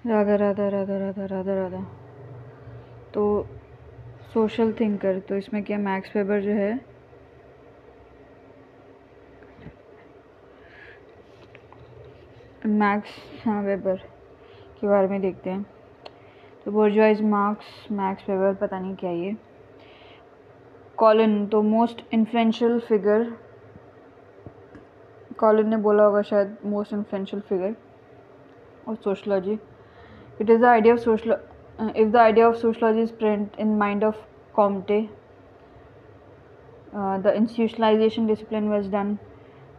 राधा राधा राधा राधा राधा राधा। तो social thinker, तो इसमें क्या मैक्स वेबर जो है हाँ वेबर के बारे में देखते हैं। तो बोर्जोइज मैक्स वेबर, पता नहीं क्या ये। कॉलिन, तो मोस्ट इन्फ्लुएंशियल फिगर, कॉलिन ने बोला होगा शायद most influential figure of sociology. It is the idea of social if the idea of sociology is present in mind of Comte, the institutionalization discipline was done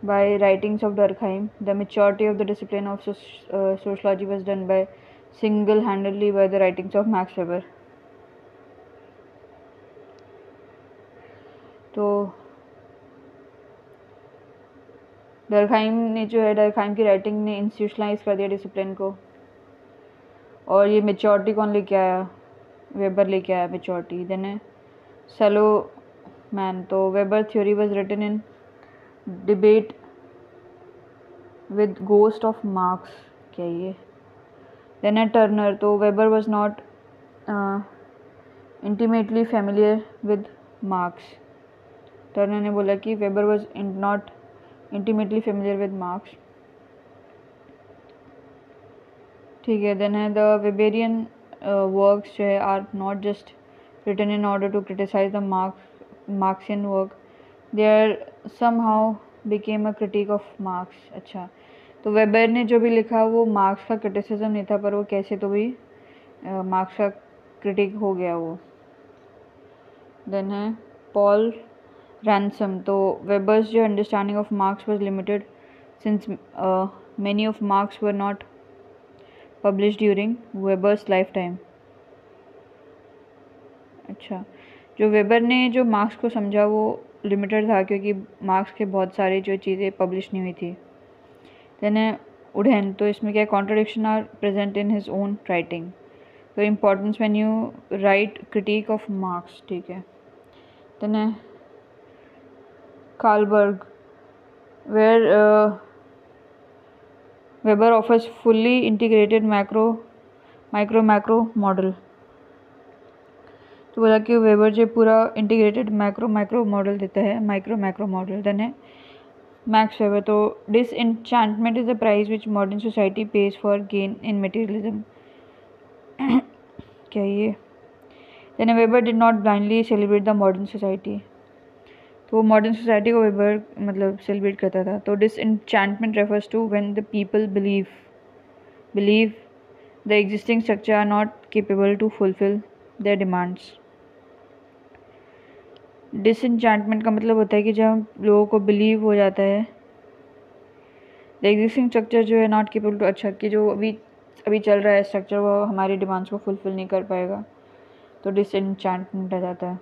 by writings of Durkheim. The maturity of the discipline of sociology was done by single-handedly by the writings of Max Weber. तो Durkheim ने जो है, Durkheim की writing ने institutionalise कर दिया discipline को। और ये मेच्योरिटी कौन लेके आया? वेबर लेके आया मेच्योरिटी। देन है सैलोमैन, तो Weber theory was written in debate with ghost of Marx, क्या ये। देन है टर्नर, तो Weber was not intimately familiar with Marx. Turner ने बोला कि Weber was not intimately familiar with Marx, ठीक है। देन है द वेबेरियन वर्क्स जो है are not just written in order to criticise the Marxian work, they are somehow became a critic of Marx. अच्छा, तो वेबर ने जो भी लिखा वो मार्क्स का क्रिटिसिज्म नहीं था, पर वो कैसे तो भी मार्क्स का क्रिटिक हो गया वो। देन है पॉल रैंसम, तो वेबर्स जो understanding of marks was limited since many of marks were not published during Weber's lifetime। अच्छा, जो वेबर ने जो मार्क्स को समझा वो लिमिटेड था क्योंकि मार्क्स के बहुत सारी जो चीज़ें पब्लिश नहीं हुई थी। देन है उडहन, तो इसमें क्या contradiction are present in his own writing, तो importance when you write critique of Marx, ठीक है। देन है कार्लबर्ग, where Weber offers fully integrated micro model. तो बोला कि वेबर जो पूरा इंटीग्रेटेड माइक्रो मॉडल देता है, माइक्रो मॉडल। देन है मैक्स वेबर, तो disenchantment is the price which modern society pays for gain in materialism, क्या ये। Then Weber did not blindly celebrate the modern society, तो मॉडर्न सोसाइटी को Weber मतलब celebrate करता था। तो disenchantment refers to when the people believe the existing structure are not capable to fulfil their demands. Disenchantment का मतलब होता है कि जब लोगों को बिलीव हो जाता है द एग्जिस्टिंग स्ट्रक्चर जो है नॉट केपेबल टू, अच्छा कि जो अभी चल रहा है स्ट्रक्चर वो हमारी डिमांड्स को फुलफिल नहीं कर पाएगा, तो डिसएन्चैंटमेंट आ जाता है।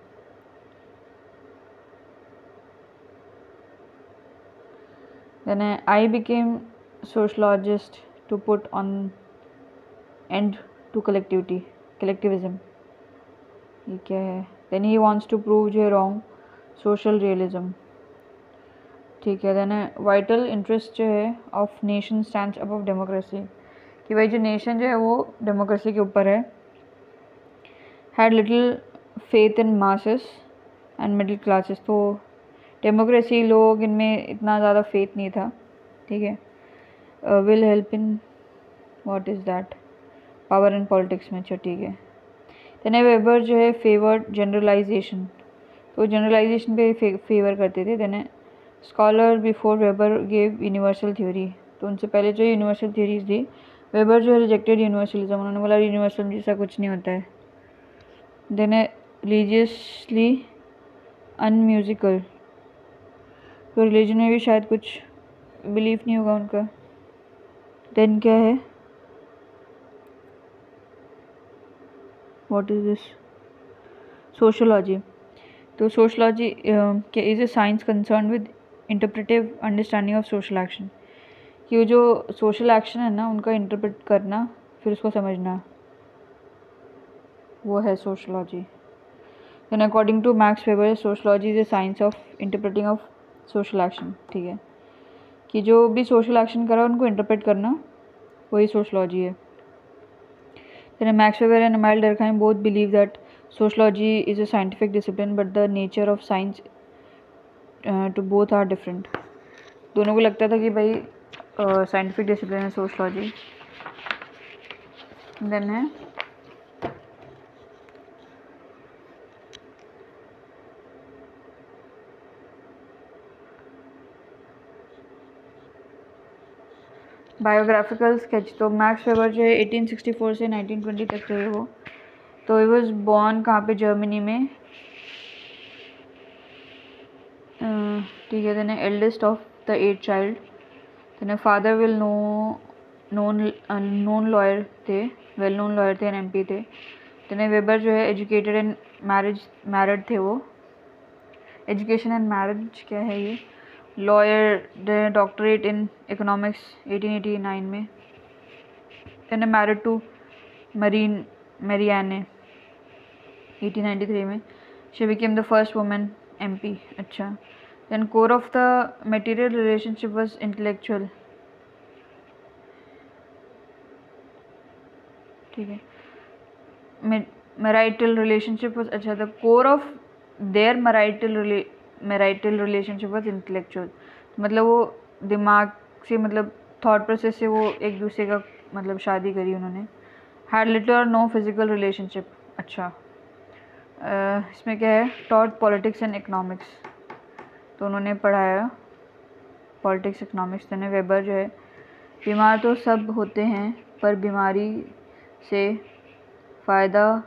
Then I became sociologist to put on and to collectivism, ये क्या है। Then he wants to prove जो है रॉन्ग सोशल रियलिज्म, ठीक है। देन वाइटल इंटरेस्ट जो है of nation stands above democracy, कि भाई जो नेशन जो है वो डेमोक्रेसी के ऊपर है। Had little faith in masses and middle classes, तो डेमोक्रेसी लोग इनमें इतना ज़्यादा फेथ नहीं था, ठीक है। Will help in what is that power and politics में, अच्छा ठीक है। देन वेबर जो है फेवर्ड जनरलाइजेशन, तो जनरलाइजेशन पे फेवर करते थे। Then scholar before Weber gave universal theory, तो उनसे पहले जो यूनिवर्सल थ्योरीज थी, वेबर जो है रिजेक्टेड यूनिवर्सलिज्म, उन्होंने बोला यूनिवर्सलिज्म जैसा कुछ नहीं होता है। देन रिलीजियसली अनम्यूजिकल, तो रिलीजन में भी शायद कुछ बिलीफ नहीं होगा उनका। देन क्या है, व्हाट इज दिस, सोशोलॉजी, तो सोशलॉजी क्या is a science concern with interpretive understanding of social action, कि वो जो सोशल एक्शन है ना उनका इंटरप्रेट करना फिर उसको समझना, वो है sociology. Then according to Max Weber sociology is a science of interpreting of social action, ठीक है, कि जो भी सोशल एक्शन करा उनको इंटरप्रेट करना वही सोशलॉजी है। Then Max Weber and Emile Durkheim both believe that sociology is a scientific discipline, but the nature of science to both are different. दोनों को लगता था कि भाई साइंटिफिक डिसिप्लिन है सोशलॉजी. देन है बायोग्राफिकल स्केच. तो मैक्स वेबर जो है 1864 से 1920 तक रहे वो. तो ही वॉज बॉर्न कहाँ पे, जर्मनी में. ठीक है. Then eldest of the 8 child. Then father known lawyer थे, वेल नोन लॉयर थे एंड एमपी थे. देन वेबर जो है एजुकेटेड एंड मैरिड थे वो. एजुकेशन एंड मैरिज क्या है ये. लॉयर, डॉक्टरेट इन इकोनॉमिक्स 1889 में. देन मैरिड टू मैरियाने 1893 में. She became the first women MP. अच्छा. Then core of the material relationship was intellectual. ठीक है. मैरिटल रिलेशनशिप वाज, अच्छा, the core of their marital relationship was intellectual. मतलब वो दिमाग से, मतलब थॉट प्रोसेस से वो एक दूसरे का मतलब शादी करी उन्होंने. हैड लिटिल और नो फिजिकल रिलेशनशिप. अच्छा. इसमें क्या है, टॉट पॉलिटिक्स एंड इकोनॉमिक्स. तो उन्होंने पढ़ाया पॉलिटिक्स इकोनॉमिक्स. तो वेबर जो है बीमार तो सब होते हैं पर बीमारी से फ़ायदा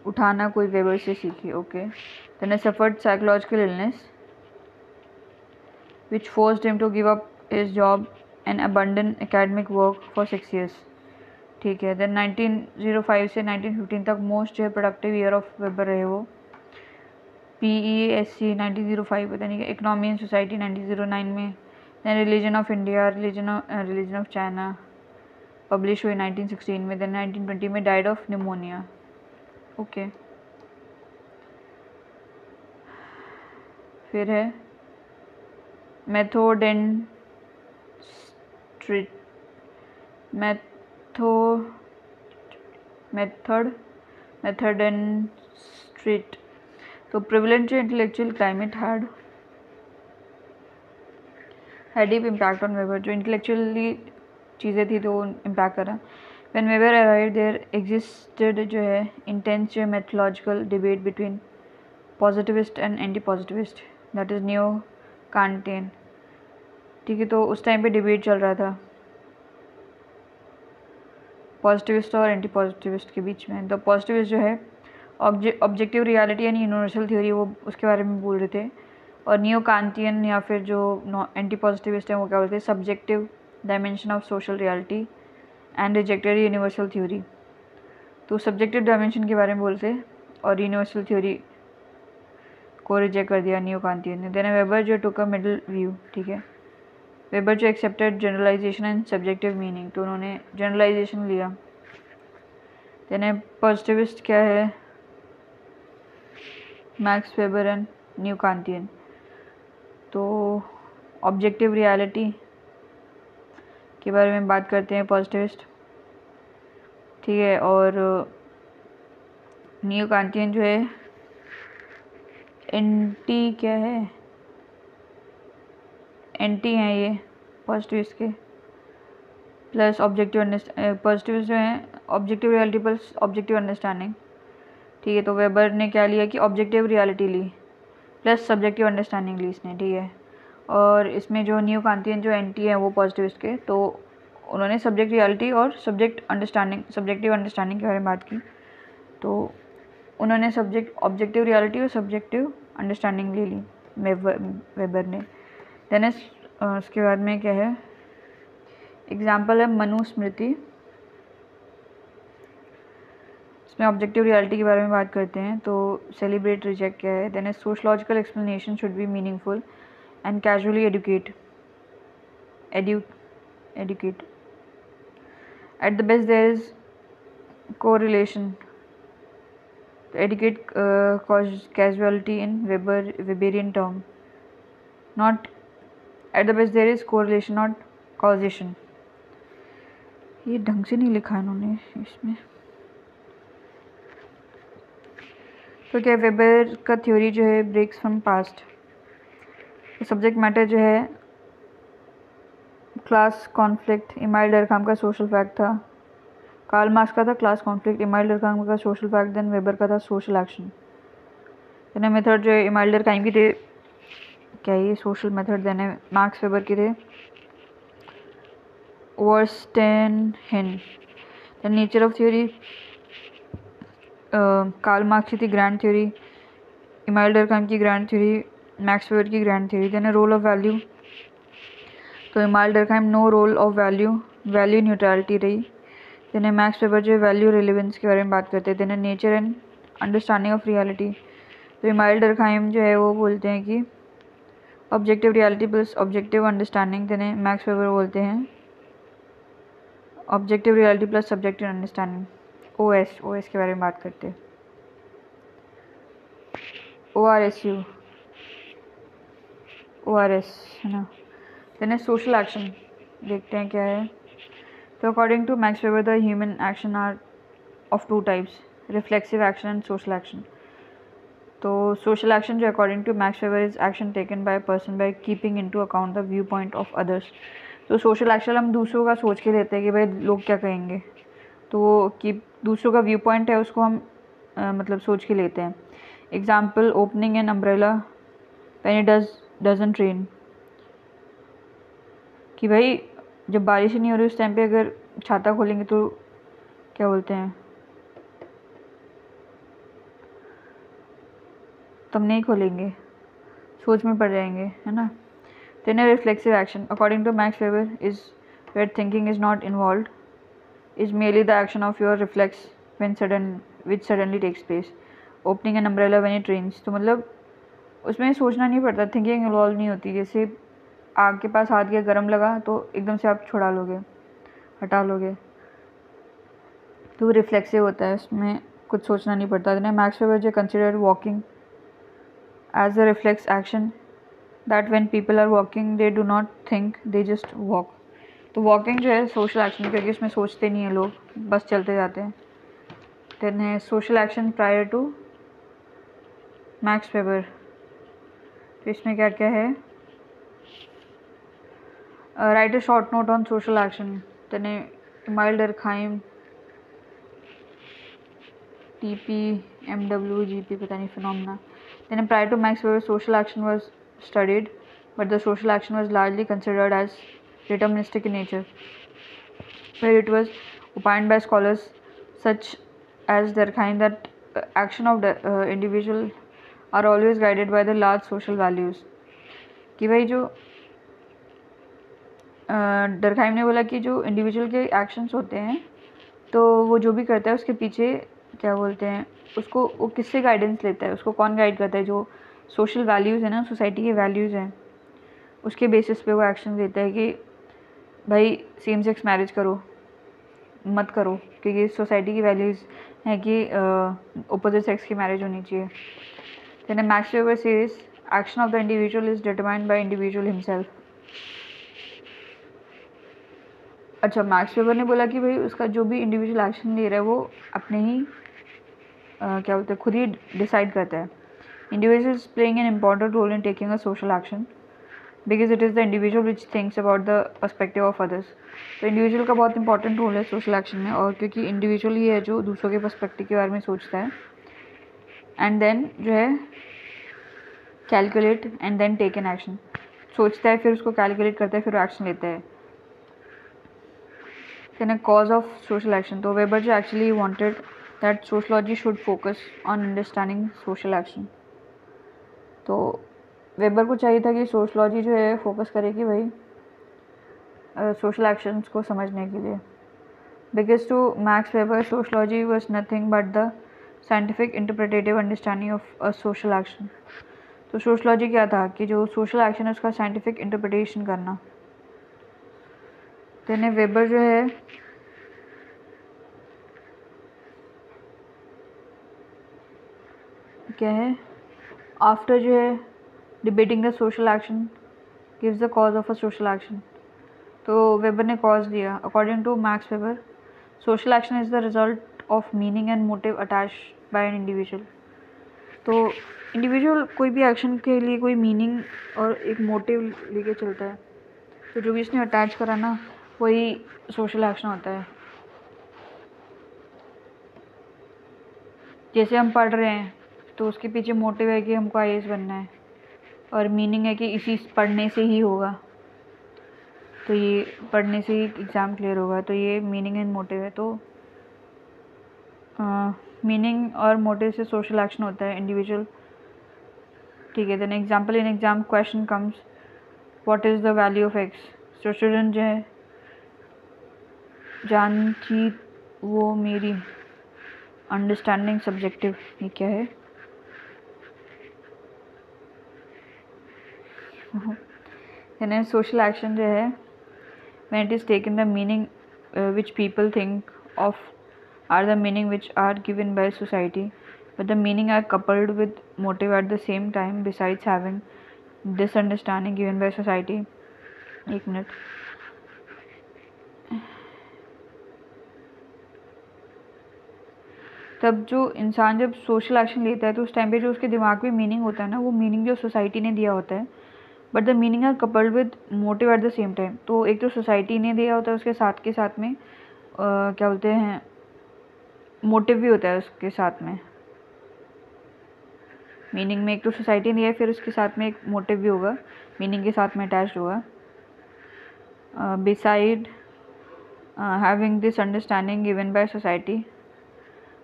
उठाना कोई वेबर से सीखी. Okay. Then suffered psychological illness which forced him to give up his job and abandon academic work for 6 years. ठीक है. देन 1905 से 1915 तक मोस्ट जो है प्रोडक्टिव ईयर ऑफ वेबर रहे वो. PESC 1905. Then economy and society 1909 में. Then religion of India, religion of China publish हुई 1916 में. देन 1920 में डाइड ऑफ निमोनिया. ओके. फिर है मेथड एंड स्ट्रीट. तो प्रिविलेंट जो intellectual climate had deep impact on Weber. जो इंटेलेक्चुअली चीज़ें थी तो इम्पैक्ट करा. When Weber arrived there existed जो है इंटेंस जो methodological debate between positivist and anti positivist, that is new Kantian. ठीक है. तो उस टाइम पे डिबेट चल रहा था पॉजिटिविस्ट और एंटी पॉजिटिविस्ट के बीच में. तो पॉजिटिविस्ट जो है ऑब्जेक्टिव रियलिटी यानी यूनिवर्सल थ्योरी, वो उसके बारे में बोल रहे थे. और नियो कांटियन या फिर जो एंटी पॉजिटिविस्ट हैं वो क्या बोलते हैं, subjective dimension of social reality and rejected universal theory. तो सब्जेक्टिव डायमेंशन के बारे में बोलते और यूनिवर्सल थ्योरी को रिजेक्ट कर दिया नियो कांटियन ने. देन वेबर जो टुक अ मिडिल व्यू. ठीक है. वेबर जो accepted generalisation and subjective meaning. तो उन्होंने जनरलाइजेशन लिया. देन पॉजिटिविस्ट क्या है, Max Weber and new Kantian. तो ऑब्जेक्टिव रियलिटी के बारे में बात करते हैं पॉजिटिविस्ट. ठीक है. और न्यू कांटियन जो है एंटी क्या है, एंटी हैं ये पॉजिटिविस्ट के. प्लस ऑब्जेक्टिव पॉजिटिविस्ट जो हैं objective reality plus objective understanding. ठीक है. तो वेबर ने क्या लिया कि ऑब्जेक्टिव रियलिटी ली प्लस सब्जेक्टिव अंडरस्टैंडिंग ली इसने. ठीक है. और इसमें जो न्यू कांटियन जो एंटी हैं वो पॉजिटिविस्ट के, तो उन्होंने सब्जेक्ट रियलिटी और सब्जेक्टिव अंडरस्टैंडिंग के बारे में बात की. तो उन्होंने ऑब्जेक्टिव रियलिटी और सब्जेक्टिव अंडरस्टैंडिंग ले ली वेबर ने. देन उसके बाद में क्या है, एग्जाम्पल है मनुस्मृति. इसमें ऑब्जेक्टिव रियलिटी के बारे में बात करते हैं. तो सेलिब्रेट रिजेक्ट क्या है. Then sociological explanation should be meaningful and causally adequate. At the best there is correlation. Educate casualty in Weberian term. Not at the best there is correlation, not causation. ये ढंग से नहीं लिखा इन्होंने इसमें. तो क्या वेबर का थ्योरी जो है breaks from past, subject matter जो है क्लास कॉन्फ्लिक्ट, इमाइल डरखाम का सोशल फैक्ट था, कार्ल मार्क्स का था क्लास कॉन्फ्लिक्ट, इमाइल डरखाम का सोशल फैक्ट, देन वेबर का था सोशल एक्शन। देन मेथड जो है इमाइल डरखाम की थे क्या ये social method, then Marx Weber के थे वर्स्टेनहेन। Then nature of theory Karl Marx की थी ग्रैंड थ्योरी, इमाइल डरखाम की ग्रैंड थ्योरी, मैक्स वेबर की grand theory. Then role of value, तो Emile Durkheim no role of value, value neutrality रही। Then Max Weber जो है value relevance के बारे में बात करते हैं। Then nature and understanding of reality, तो इमाइल डरखाम जो है वो बोलते हैं कि objective reality plus objective understanding. Then Max Weber बोलते हैं objective reality plus subjective understanding. OS के बारे में बात करते हैं, ओआरएस है ना। देन सोशल एक्शन देखते हैं क्या है। तो according to Max Weber the human action are of two types, reflexive action and social action. तो सोशल एक्शन जो according to Max Weber is action taken by person by keeping into account the view point of others. तो social action हम दूसरों का सोच के लेते हैं कि भाई लोग क्या कहेंगे, तो कि दूसरों का व्यू पॉइंट है उसको हम मतलब सोच के लेते हैं। Example opening an umbrella when it doesn't rain, कि भाई जब बारिश ही नहीं हो रही उस टाइम पे अगर छाता खोलेंगे तो क्या बोलते हैं, तब नहीं खोलेंगे, सोच में पड़ जाएंगे, है ना। Then reflexive action according to Max Weber is where thinking is not involved, is merely the action of your reflex which suddenly takes place. Opening an umbrella when it rains, तो मतलब उसमें सोचना नहीं पड़ता, थिंकिंग इन्वॉल्व नहीं होती। जैसे आग के पास हाथ गया गर्म लगा तो एकदम से आप छुड़ा लोगे, हटा लोगे, तो वो रिफ्लेक्सिव होता है, उसमें कुछ सोचना नहीं पड़ता। देन मैक्स वेबर जो consider walking as a reflex action, that when people are walking they do not think, they just walk. तो वॉकिंग जो है सोशल एक्शन, क्योंकि इसमें सोचते नहीं हैं लोग, बस चलते जाते हैं। देन है social action prior to Max Weber, तो इसमें क्या क्या है, write a short note on social action. Then Emile Durkheim TPMWGP पता नहीं phenomena. Then prior to Max Weber social action was studied but the social action was largely considered as deterministic in nature, where it was opined by scholars such as Durkheim that action of the individual are always guided by the large social values। कि भाई जो Durkheim ने बोला कि जो individual के actions होते हैं तो वो जो भी करता है उसके पीछे क्या बोलते हैं उसको, वो किससे गाइडेंस लेता है, उसको कौन गाइड करता है, जो सोशल वैल्यूज़ है ना, सोसाइटी के वैल्यूज़ हैं, उसके बेसिस पे वो एक्शन लेता है कि भाई सेम सेक्स मैरिज करो मत करो, क्योंकि सोसाइटी की वैल्यूज़ हैं कि अपोजिट सेक्स की मैरिज होनी चाहिए। Then Max Weber says action of the individual is determined by individual himself. अच्छा, मैक्स वेबर ने बोला कि भाई उसका जो भी इंडिविजुअल एक्शन ले रहा है वो अपने ही क्या बोलते हैं खुद ही डिसाइड करता है। Individual is playing an important role in taking a social action because it is the individual which thinks about the perspective of others. तो इंडिविजुअल का बहुत इंपॉर्टेंट रोल है सोशल एक्शन में, और क्योंकि इंडिविजुअल ही है जो दूसरों के पर्सपेक्टिव के बारे में सोचता है, एंड देन जो है calculate and then take an action, सोचता है फिर उसको कैलकुलेट करता है फिर एक्शन लेता है। Then cause of social action, तो वेबर जो actually wanted that sociology should focus on understanding social action. तो वेबर को चाहिए था कि सोशलॉजी जो है फोकस करे कि भाई सोशल एक्शंस को समझने के लिए, because to Max Weber sociology was nothing but the scientific interpretative understanding of a social action. तो सोशलॉजी क्या था कि जो सोशल एक्शन है उसका साइंटिफिक इंटरप्रिटेशन करना। देन वेबर जो है क्या है, आफ्टर जो है debating the social action gives the cause of a social action. तो वेबर ने कॉज दिया। According to Max Weber social action is the result of meaning and motive attach bye an individual. तो individual कोई भी action के लिए कोई meaning और एक मोटिव लेके चलता है, तो जो भी इसने अटैच करा ना वही सोशल एक्शन होता है। जैसे हम पढ़ रहे हैं तो उसके पीछे मोटिव है कि हमको आईएएस बनना है, और मीनिंग है कि इसी पढ़ने से ही होगा, तो ये पढ़ने से ही एग्ज़ाम क्लियर होगा, तो ये मीनिंग एंड मोटिव है। तो मीनिंग और मोटिव से सोशल एक्शन होता है इंडिविजुअल। ठीक है, then example in exam question comes what is the value of X. तो स्टूडेंट जो है जानची वो मेरी अंडरस्टैंडिंग सब्जेक्टिव, ये क्या है? यानी सोशल एक्शन जो है when it is taken the meaning which people think of are the meaning which are given by society, but the meaning are coupled with motive at the same time besides having this understanding given by society. एक minute, तब जो इंसान जब social action लेता है तो उस time पे जो उसके दिमाग में मीनिंग होता है ना, वो मीनिंग जो सोसाइटी ने दिया होता है, but the meaning are coupled with motive at the same time. तो एक तो सोसाइटी ने दिया होता है, उसके साथ के साथ में क्या बोलते हैं, मोटिव भी होता है उसके साथ में। मीनिंग में एक तो सोसाइटी ने दिया है, फिर उसके साथ में एक मोटिव भी होगा, मीनिंग के साथ में अटैच्ड होगा। Beside having this understanding given by society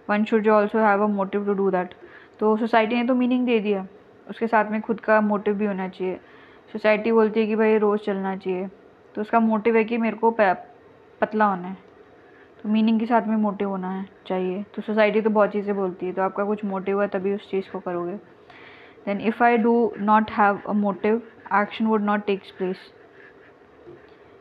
one should also have a motive to do that. तो सोसाइटी ने तो मीनिंग दे दिया, उसके साथ में खुद का मोटिव भी होना चाहिए। सोसाइटी बोलती है कि भाई रोज़ चलना चाहिए, तो उसका मोटिव है कि मेरे को पतला होना है, तो मीनिंग के साथ में मोटिव होना है चाहिए। तो सोसाइटी तो बहुत चीज़ें बोलती है, तो आपका कुछ मोटिव है तभी उस चीज़ को करोगे। Then if I do not have a motive action would not takes place.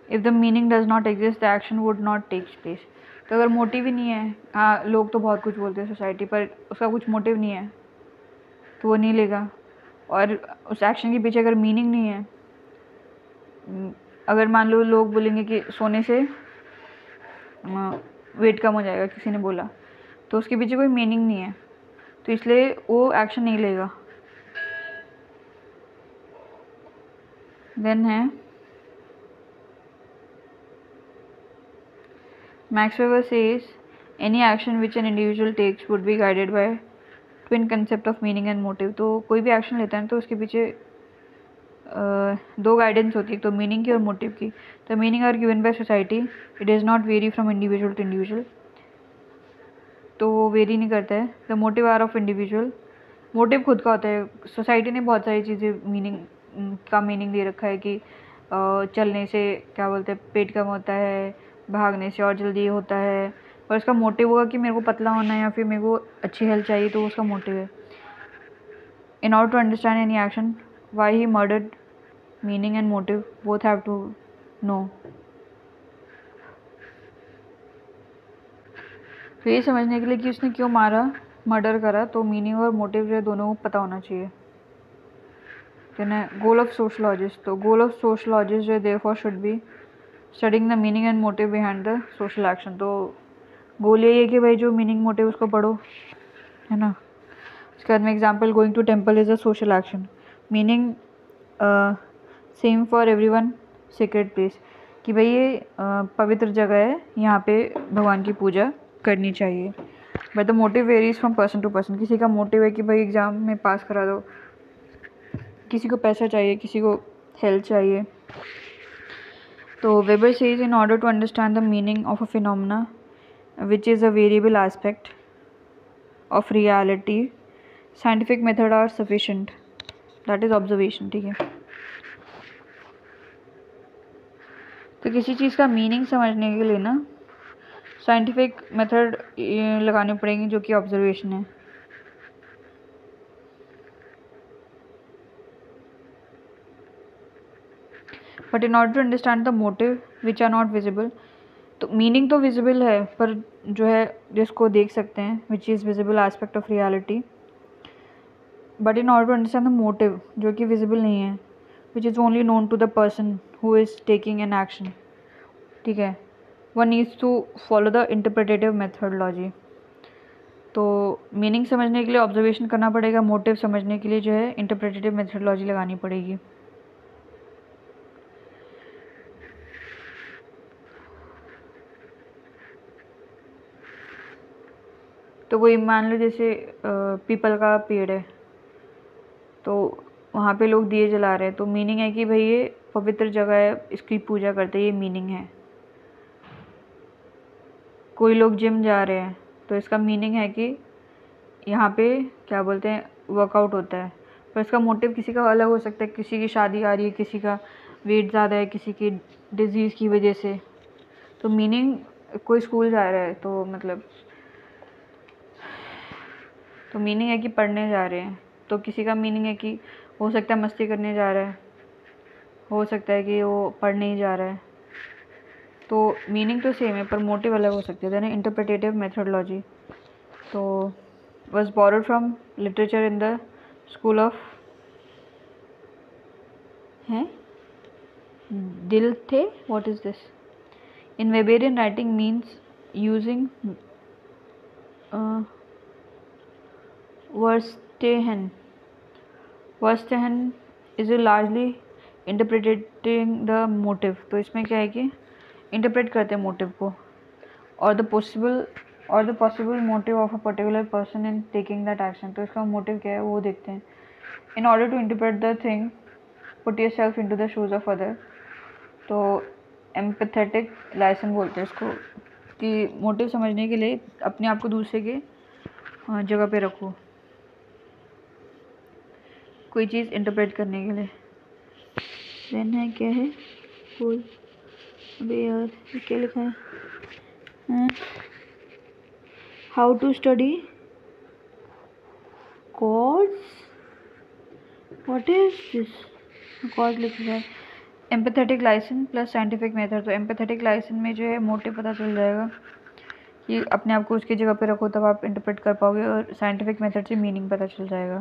If the meaning does not exist the action would not takes place. तो अगर मोटिव ही नहीं है, हाँ लोग तो बहुत कुछ बोलते हैं सोसाइटी पर, उसका कुछ मोटिव नहीं है तो वो नहीं लेगा। और उस एक्शन के पीछे अगर मीनिंग नहीं है, अगर मान लो लोग बोलेंगे कि सोने से वेट कम हो जाएगा, किसी ने बोला, तो उसके पीछे कोई मीनिंग नहीं है, तो इसलिए वो एक्शन नहीं लेगा। देन है Max Weber says any action which an individual takes would be guided by twin concept of meaning and motive। तो कोई भी एक्शन लेता है तो उसके पीछे दो गाइडेंस होती है, तो मीनिंग की और मोटिव की। तो meaning are given by society, it is not vary from individual to individual, तो वो वेरी नहीं करता है। The motive are of individual, motive खुद का होता है। सोसाइटी ने बहुत सारी चीज़ें मीनिंग का मीनिंग दे रखा है कि चलने से क्या बोलते हैं पेट कम होता है, भागने से और जल्दी होता है, और उसका मोटिव होगा कि मेरे को पतला होना है या फिर मेरे को अच्छी हेल्थ चाहिए, तो उसका मोटिव है। In order to understand any action why he murdered, meaning and motive both have to know. तो ये समझने के लिए कि उसने क्यों मारा, मर्डर करा, तो मीनिंग और मोटिव जो है दोनों को पता होना चाहिए। गोल ऑफ सोशलॉजिस्ट, तो गोल ऑफ सोशलॉजिस्ट जो है therefore should be studying the meaning and motive behind the social action. तो गोल यही है कि भाई जो मीनिंग मोटिव उसको पढ़ो, है ना। उसके बाद में example going to temple is a social action, meaning same for everyone, secret place, कि भाई ये पवित्र जगह है, यहाँ पे भगवान की पूजा करनी चाहिए। But the motive varies from person to person, किसी का मोटिव है कि भाई एग्ज़ाम में पास करा दो, किसी को पैसा चाहिए, किसी को हेल्थ चाहिए। तो Weber says in order to understand the meaning of a phenomena which is a variable aspect of reality, scientific method are sufficient, that is observation. ठीक है, तो किसी चीज़ का मीनिंग समझने के लिए ना साइंटिफिक मेथड लगाने पड़ेंगे, जो कि ऑब्जर्वेशन है। But in order to understand the motive which are not visible, तो मीनिंग तो विजिबल है पर जो है जिसको देख सकते हैं, which is visible aspect of reality, but in order to understand the motive जो कि विजिबल नहीं है, which is only known to the person who is taking an action. ठीक है, one needs to follow the interpretative methodology. तो meaning समझने के लिए ऑब्जर्वेशन करना पड़ेगा, मोटिव समझने के लिए जो है इंटरप्रेटेटिव मेथडोलॉजी लगानी पड़ेगी। तो वही मान लो जैसे पीपल का पेड़ है, तो वहाँ पे लोग दिए जला रहे हैं, तो मीनिंग है कि भाई ये पवित्र जगह है, इसकी पूजा करते हैं, ये मीनिंग है। कोई लोग जिम जा रहे हैं, तो इसका मीनिंग है कि यहाँ पे क्या बोलते हैं, वर्कआउट होता है। पर इसका मोटिव किसी का अलग हो सकता है, किसी की शादी आ रही है, किसी का वेट ज़्यादा है, किसी की डिजीज़ की वजह से। तो मीनिंग, कोई स्कूल जा रहा है तो मतलब तो मीनिंग है कि पढ़ने जा रहे हैं, तो किसी का मीनिंग है कि हो सकता है मस्ती करने जा रहा है, हो सकता है कि वो पढ़ने ही जा रहा है। तो मीनिंग तो सेम है पर मोटिव अलग हो सकते हैं। इंटरप्रेटेटिव मेथडोलॉजी तो was borrowed from literature in the school of Dilthey. What is this? In Weberian writing means using Verstehen. Verstehen is largely interpreting the motive. तो इसमें क्या है कि इंटरप्रेट करते हैं मोटिव को, और the possible motive of a particular person in taking that action. तो इसका मोटिव क्या है वो देखते हैं। In order to interpret the thing, put yourself in to the shoes of other. तो एम्पैथेटिक लाइसेंस बोलते हैं इसको, कि मोटिव समझने के लिए अपने आप को दूसरे के जगह पे रखो, कोई चीज़ इंटरप्रेट करने के लिए। देन है क्या है, कोई अबे यार ये क्या लिखा है, how to study cause, what is this, cause लिखा है। Empathetic licence plus scientific method. तो एम्पैथेटिक लाइसेंस में जो है मोटिव पता चल जाएगा कि अपने आप को उसकी जगह पे रखो, तब आप इंटरप्रेट कर पाओगे, और साइंटिफिक मेथड से मीनिंग पता चल जाएगा।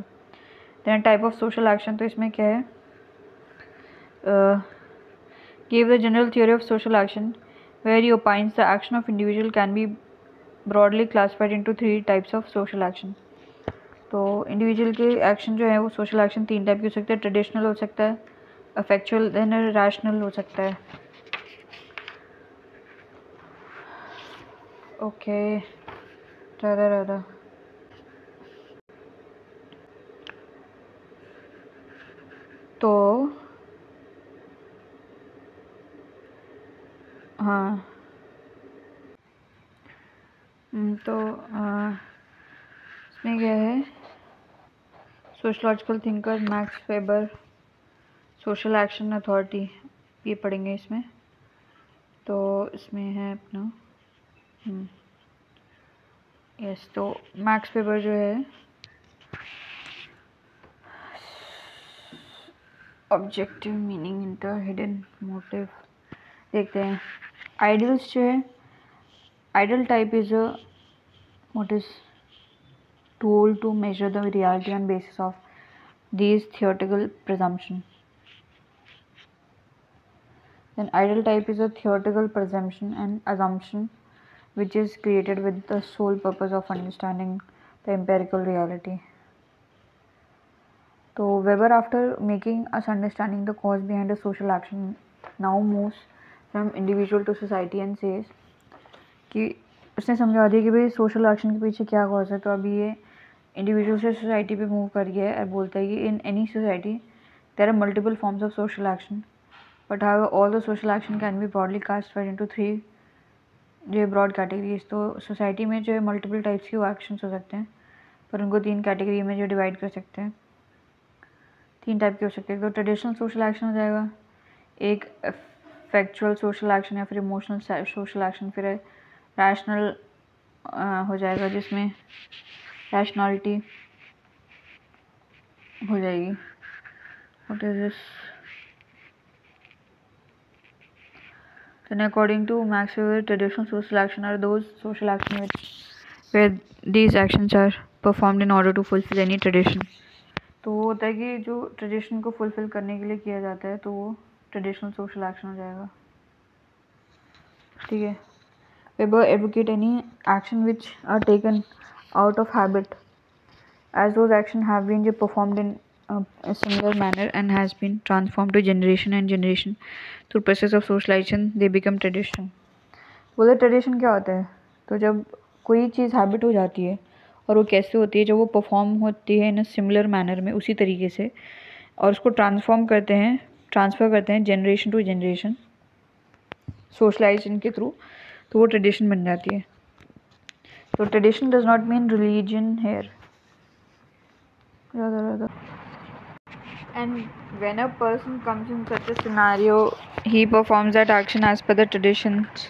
Then type of social action, तो इसमें क्या है, give the general theory of social action where he opines the action of individual can be broadly classified into 3 types of social action. तो individual के एक्शन जो है वो सोशल एक्शन 3 टाइप के हो सकते हैं। ट्रेडिशनल हो सकता है, अफेक्चुअल, देन रैशनल हो सकता है। ओके राधा तो हाँ, तो इसमें क्या है, sociological thinker Max Weber, social action authority, ये पढ़ेंगे इसमें। तो इसमें है अपना यस, तो मैक्स वेबर जो है objective meaning inter hidden motive देखते हैं। आइडियल्स जो है, ideal type is a what is told to measure the reality on basis of these theoretical presumption. Then ideal type is a theoretical presumption and assumption which is created with the sole purpose of understanding the empirical reality. So Weber, after making us understanding the cause behind a social action, now moves from individual to society and says कि उसने समझा दिया कि भाई social action के पीछे क्या cause है। तो अभी ये इंडिविजुअल से सोसाइटी पे मूव कर गया है और बोलता है कि in any society there are multiple forms of social action, but how all the social action can be broadly classified into 3 जो ब्रॉड कैटेगरीज। तो सोसाइटी में जो है मल्टीपल टाइप्स के वो एक्शंस हो सकते हैं, पर उनको 3 कैटेगरी में जो डिवाइड कर सकते हैं, 3 टाइप के हो सकते हैं। तो ट्रेडिशनल सोशल एक्शन हो जाएगा, एक फैक्चुअल सोशल एक्शन या फिर इमोशनल सोशल एक्शन, फिर रैशनल हो जाएगा जिसमें रैशनैलिटी हो जाएगी। What is this? Then according to Max Weber, traditional social action are those social action where these actions are performed in order to fulfill any tradition. तो वो होता है कि जो ट्रेडिशन को फुलफिल करने के लिए किया जाता है, तो वो ट्रेडिशनल सोशल एक्शन हो जाएगा। ठीक है। Weber advocate any action which are taken out of habit, as those actions have been performed in a similar manner and has been transformed to generation and generation through process of socialization, they become tradition. बोले tradition क्या होता है? तो जब कोई चीज़ habit हो जाती है, और वो कैसे होती है, जब वो परफॉर्म होती है इन अ सिमिलर मैनर में, उसी तरीके से, और उसको ट्रांसफ़र करते हैं जनरेशन टू जनरेशन सोशलाइजेशन के थ्रू, तो वो ट्रेडिशन बन जाती है. तो tradition does not mean religion here. And when a person comes in such a scenario, he performs that action as per the traditions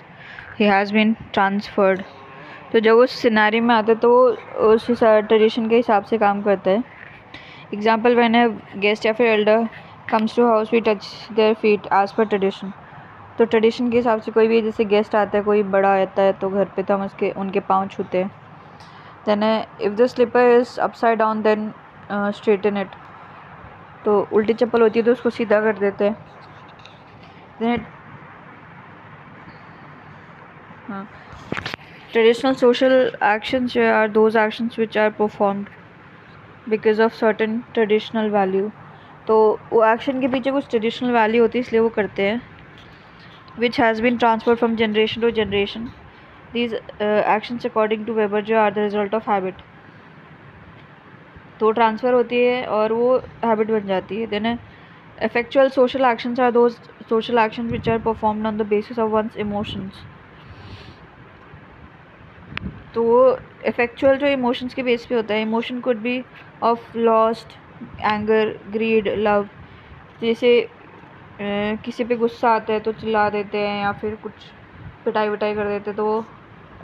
he has been transferred. तो जब उस सिनारी में आता है तो वो उस ट्रेडिशन के हिसाब से काम करता है. एग्जाम्पल, व्हेन अ गेस्ट या फिर elder comes to house we touch their feet as per tradition. तो ट्रेडिशन के हिसाब से कोई भी जैसे गेस्ट आता है, कोई बड़ा आता है, तो घर पे तो हम उनके पाँव छूते हैं. Then if the slipper is upside down then straighten it. तो उल्टी चप्पल होती है तो उसको सीधा कर देते हैं. देन हाँ, traditional social actions are those actions which are performed because of certain traditional value. तो वो एक्शन के पीछे कुछ ट्रेडिशनल वैल्यू होती है, इसलिए वो करते हैं, which has been transferred from generation to generation. These actions according to Weber जो are the result of habit. तो ट्रांसफ़र होती है और वो हैबिट बन जाती है. Then effectual social actions are those social actions which are performed on the basis of one's emotions. तो effectual जो emotions के बेस पे होता है, emotion could be of lost, anger, greed, love. जैसे किसी पे गुस्सा आता है तो चिल्ला देते हैं या फिर कुछ पिटाई विटाई कर देते हैं, तो वो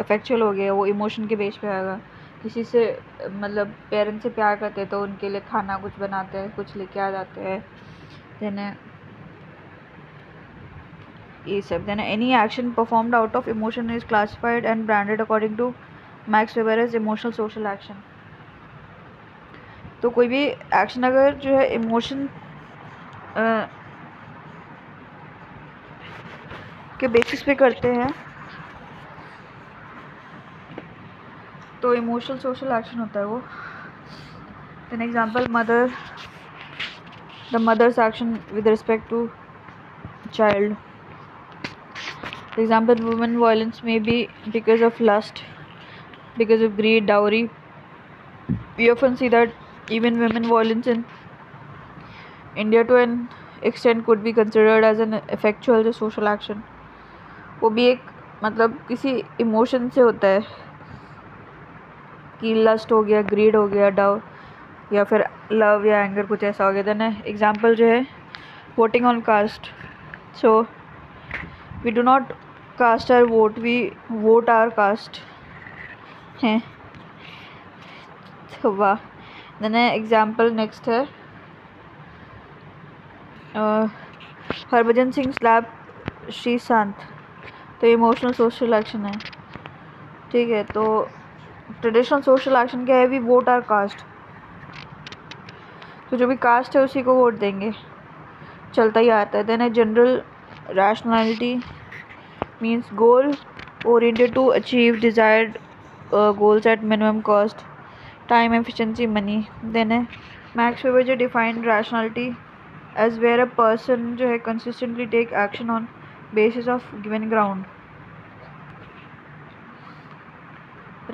effectual हो गया, वो emotion के बेस पे आएगा. किसी से मतलब पेरेंट्स से प्यार करते हैं तो उनके लिए खाना कुछ बनाते हैं, कुछ लेके आ जाते हैं. Then then any action performed out of emotion is classified and branded according to Max Weber as emotional social action. तो कोई भी एक्शन अगर जो है इमोशन के बेसिस पे करते हैं तो इमोशनल सोशल एक्शन होता है वो. An example, the mother's action with respect to child. For example, women violence may be because of lust, because of greed, dowry. We often see that even women violence in India to an extent could be considered as an effectual social action. वो भी एक मतलब किसी emotion से होता है कि lust हो गया, ग्रीड हो गया, डाउ या फिर लव या एंगर, कुछ ऐसा हो गया. देन एग्जांपल जो है voting on caste. So we do not caste are vote, we vote are caste हैं. तो वाह. देन एग्जांपल नेक्स्ट है हरभजन सिंह स्लैप श्री शांत. तो इमोशनल सोशल एक्शन है. ठीक है, तो ट्रेडिशनल सोशल एक्शन क्या है? We vote are caste. तो जो भी कास्ट है उसी को वोट देंगे, चलता ही आता है. Then general rationality means goal oriented to achieve desired goals at minimum cost, time, efficiency, money. Then Max Weber जो defined rationality as where a person जो है consistently take action on basis of given ground.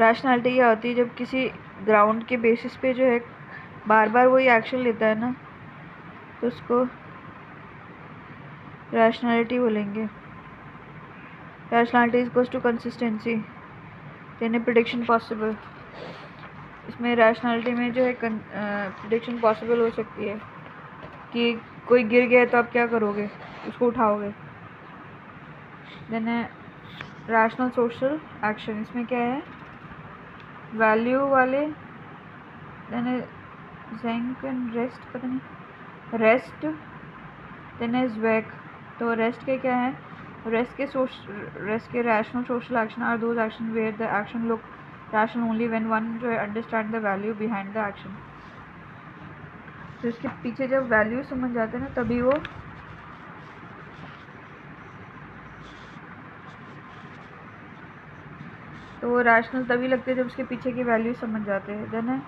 rationality क्या होती है? जब किसी ground के basis पे जो है बार बार वही एक्शन लेता है ना, तो उसको rationality बोलेंगे. Rationality equals to consistency. Then prediction possible. इसमें रैशनैलिटी में जो है प्रिडिक्शन पॉसिबल हो सकती है कि कोई गिर गया तो आप क्या करोगे? उसको उठाओगे. Then rational social action. इसमें क्या है? वैल्यू वाले. देन जैंक एंड रेस्ट, पता नहीं, रेस्ट. देन ज्वैक. तो रेस्ट के क्या है? Rest के rational social action are those actions where the action look rational only when one जो है understand the value behind the action. तो इसके पीछे जब वैल्यू समझ जाते हैं ना, तभी वो तो वो रैशनल तभी लगते हैं जब उसके पीछे की वैल्यू समझ जाते हैं। देन है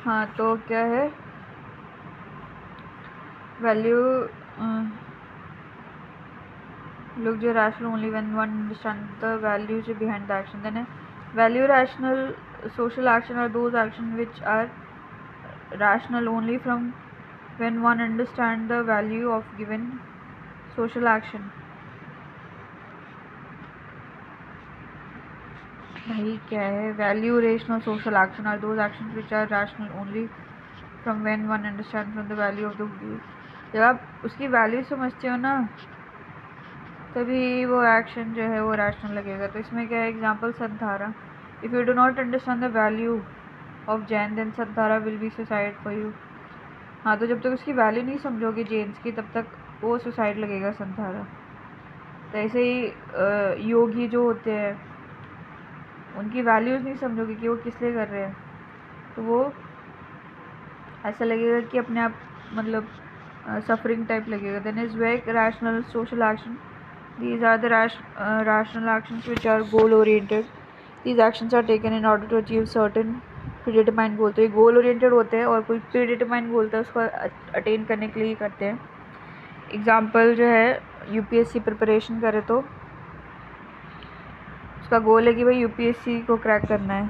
हाँ, तो क्या है value look the rational only when one understands the values behind the action. Then value rational social action are those actions which are rational only from when one understands the value of given social action. भाई क्या है value rational social action are those actions which are rational only from when one understand from the value of the good. जब आप उसकी value समझते हो ना तभी वो एक्शन जो है वो रैशनल लगेगा। तो इसमें क्या है example Santhara, if you do not understand the value of Jain then Santhara will be suicide for you. हाँ, तो जब तक उसकी वैल्यू नहीं समझोगे जेन्स की तब तक वो सुसाइड लगेगा सद्धारा। तो ऐसे ही योगी जो होते हैं उनकी वैल्यूज़ नहीं समझोगे कि वो किस लिए कर रहे हैं तो वो ऐसा लगेगा कि अपने आप मतलब सफरिंग टाइप लगेगा। Then is weak rational social action, these are the rational actions which are goal oriented. These actions are taken in order to achieve certain predetermined goal। तो ये गोल ओरिएंटेड होते हैं और कोई प्रीडिटरमाइंड गोल था उसको attain करने के लिए करते हैं। एग्जाम्पल जो है यूपीएससी प्रिपरेशन करे तो उसका गोल है कि भाई यूपीएससी को क्रैक करना है।